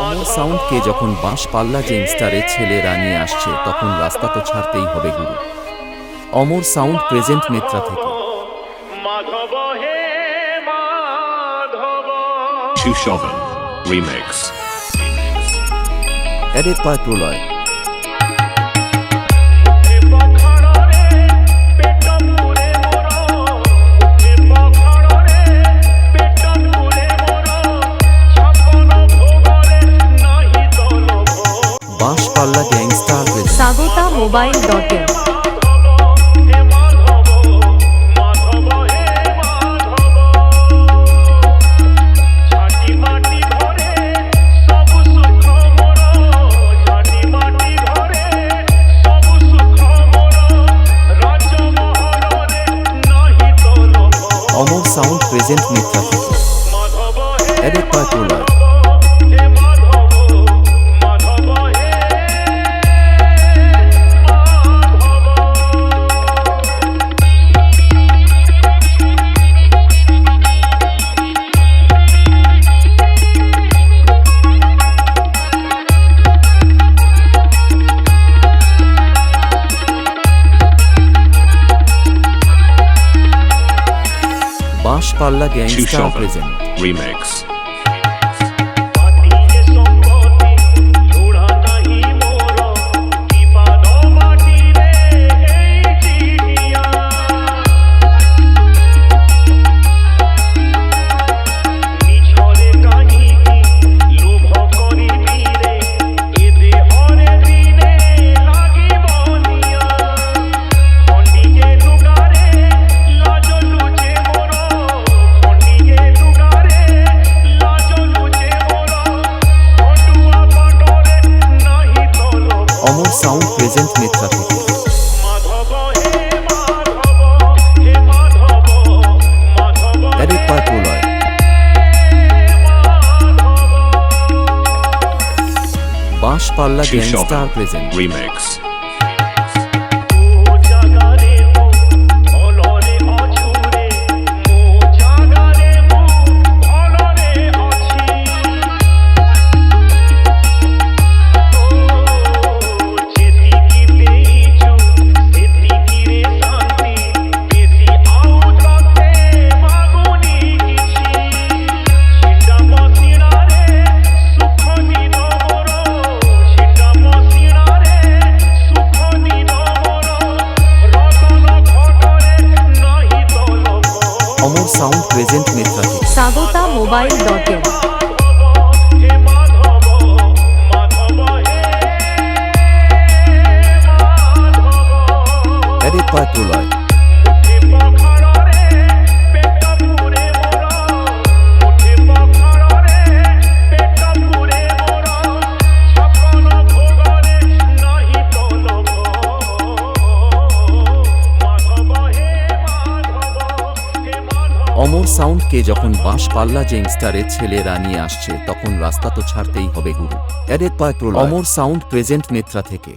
অমর সাউন্ডকে যখন বাঁশ পাল্লা গ্যাংস্টারের ছেলেরা নিয়ে আসছে তখন রাস্তা তো ছাড়তেই হবে গুরু। অমর সাউন্ড প্রেজেন্ট নেত্রা থেকে। Shushovan Remix. Edit by Proloy. বাঁশ পাল্লা গ্যাংস্টার Sagota Mobile.in অমর সাউন্ড প্রেজেন্ট নেত্রা থেকে। Edit by Proloy. বাঁশ পাল্লা গ্যাংস্টার Shushovan প্রেজেন্ট। Remix. অমর সাউন্ড প্রেজেন্ট নেত্রা থেকে। Edit by Proloy. বাঁশ পাল্লা গ্যাংস্টার Shushovan প্রেজেন্ট। Remix. অমর সাউন্ড প্রেজেন্ট নেত্রা থেকে। Sagota Mobile.in Edit by Proloy. অমর সাউন্ডকে যখন বাঁশ পাল্লা গ্যাংস্টারের ছেলেরা নিয়ে আসছে তখন রাস্তা তো ছাড়তেই হবে গুরু। Edit by Proloy. Amar sound present Netra থেকে।